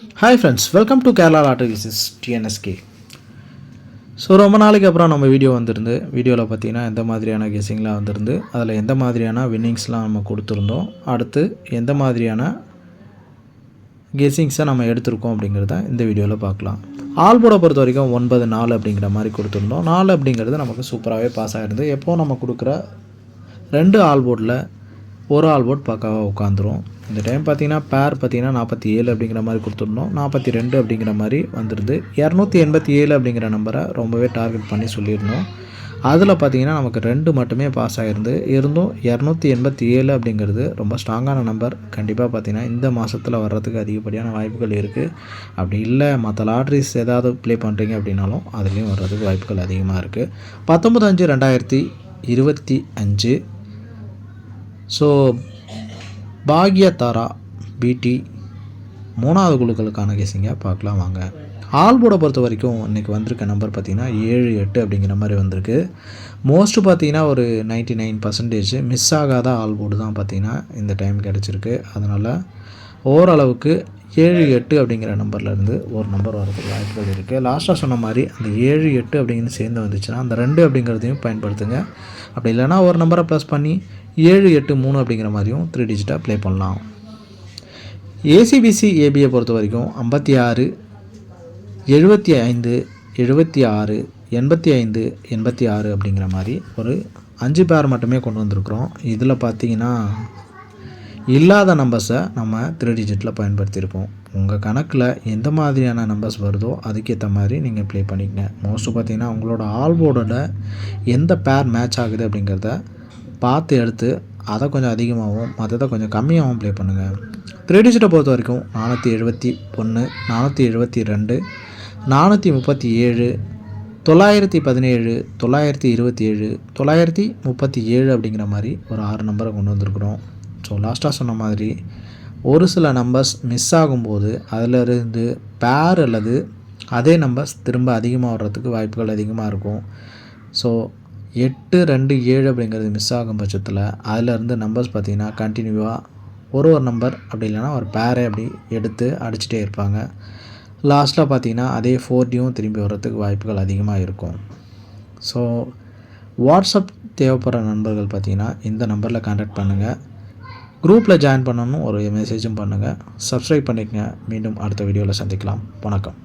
Hi friends, welcome to Kerala lottery விசிஸ் TNSK. So ரொம்ப நாளைக்கு அப்புறம் நம்ம வீடியோ வந்திருந்து. வீடியோவில் பார்த்தீங்கன்னா எந்த மாதிரியான கெஸ்ஸிங்லாம் வந்திருந்து, அதில் எந்த மாதிரியான வின்னிங்ஸ்லாம் நம்ம கொடுத்துருந்தோம், அடுத்து எந்த மாதிரியான கெஸ்ஸிங்ஸை நம்ம எடுத்திருக்கோம் அப்படிங்கிறத இந்த வீடியோவில் பார்க்கலாம். ஆல் போர்டை பொறுத்த வரைக்கும் 9-4 அப்படிங்கிற மாதிரி கொடுத்துருந்தோம். 4 அப்படிங்கிறது நமக்கு சூப்பராகவே பாஸ் ஆகிருந்து. எப்போது நம்ம கொடுக்குற 2 ஆல் போர்டில் ஒரு ஆல் போர்ட் பக்காவாக உட்காந்துரும். இந்த டைம் பார்த்திங்கன்னா பேர் பார்த்திங்கன்னா 47 அப்படிங்கிற மாதிரி கொடுத்துருந்தோம். 42 அப்படிங்கிற மாதிரி வந்துடுது. 287 அப்படிங்கிற நம்பரை ரொம்பவே டார்கெட் பண்ணி சொல்லியிருந்தோம். அதில் பார்த்திங்கன்னா நமக்கு 2 மட்டுமே பாஸ் ஆகிருந்து. இருந்தும் 287 அப்படிங்கிறது ரொம்ப ஸ்ட்ராங்கான நம்பர். கண்டிப்பாக பார்த்திங்கன்னா இந்த மாதத்தில் வர்றதுக்கு அதிகப்படியான வாய்ப்புகள் இருக்குது. அப்படி இல்லை மற்ற லாட்ரிஸ் ஏதாவது ப்ளே பண்ணுறீங்க அப்படின்னாலும் அதுலேயும் வர்றதுக்கு வாய்ப்புகள் அதிகமாக இருக்குது. 19/5/2025 ஸோ பாக்ய தாரா பிடி 3வது குழுக்களுக்கான கெஸ்ஸிங்காக பார்க்கலாம் வாங்க. ஆல் போர்டை பொறுத்த வரைக்கும் இன்றைக்கி வந்திருக்க நம்பர் பார்த்திங்கன்னா 7-8 அப்படிங்கிற மாதிரி வந்திருக்கு. மோஸ்ட்டு பார்த்திங்கன்னா ஒரு 99% மிஸ் ஆகாத ஆல் போர்டு தான் பார்த்திங்கன்னா இந்த டைம் கிடச்சிருக்கு. அதனால் ஓரளவுக்கு 7-8 அப்படிங்கிற நம்பர்லேருந்து ஒரு நம்பர் வரதுக்கு வாய்ப்புகள் இருக்குது. லாஸ்ட்டாக சொன்ன மாதிரி அந்த 7-8 அப்படிங்கிறது சேர்ந்து வந்துச்சுன்னா அந்த 2 அப்படிங்கிறதையும் பயன்படுத்துங்க. அப்படி இல்லைனா ஒரு நம்பரை ப்ளஸ் பண்ணி 7-8-3 அப்படிங்கிற மாதிரியும் 3 டிஜிட்டாக ப்ளே பண்ணலாம். ஏசிபிசி ஏபியை பொறுத்த வரைக்கும் 56, 75, 76, 85, 86 அப்படிங்கிற மாதிரி ஒரு 5 பேர் மட்டுமே கொண்டு வந்திருக்கிறோம். இதில் பார்த்திங்கன்னா இல்லாத நம்பர்ஸை நம்ம 3 டிஜிட்டில் பயன்படுத்தியிருப்போம். உங்கள் கணக்கில் எந்த மாதிரியான நம்பர்ஸ் வருதோ அதுக்கேற்ற மாதிரி நீங்கள் ப்ளே பண்ணிக்கங்க. மோஸ்ட்டு பார்த்திங்கன்னா உங்களோட ஆல் போர்டோட எந்த பேர் மேட்ச் ஆகுது அப்படிங்கிறத பார்த்து எடுத்து அதை கொஞ்சம் அதிகமாகவும் மற்றதை கொஞ்சம் கம்மியாகவும் ப்ளே பண்ணுங்கள். 3 டிஜிட்டை பொறுத்த வரைக்கும் 471, 472, 437, 917, 927, 937 அப்படிங்கிற மாதிரி ஒரு 6 நம்பரை கொண்டு வந்திருக்கிறோம். ஸோ லாஸ்ட்டாக சொன்ன மாதிரி ஒரு சில நம்பர்ஸ் மிஸ் ஆகும்போது அதிலிருந்து பேர் அல்லது அதே நம்பர்ஸ் திரும்ப அதிகமாக வர்றதுக்கு வாய்ப்புகள் அதிகமாக இருக்கும். ஸோ 8-2-7 அப்படிங்கிறது மிஸ் ஆகும் பட்சத்தில் அதிலேருந்து நம்பர்ஸ் பார்த்திங்கன்னா கண்டினியூவாக ஒரு நம்பர் அப்படி இல்லைனா ஒரு பேரை அப்படி எடுத்து அடிச்சுட்டே இருப்பாங்க. லாஸ்ட்டில் பார்த்திங்கன்னா அதே 4டியும் திரும்பி வர்றதுக்கு வாய்ப்புகள் அதிகமாக இருக்கும். ஸோ வாட்ஸ்அப் தேவைப்படுற நண்பர்கள் பார்த்திங்கன்னா இந்த நம்பரில் கான்டாக்ட் பண்ணுங்கள். குரூப்பில் ஜாயின் பண்ணணும் ஒரு மெசேஜும் பண்ணுங்கள். சப்ஸ்கிரைப் பண்ணிக்கங்க. மீண்டும் அடுத்த வீடியோவில் சந்திக்கலாம். வணக்கம்.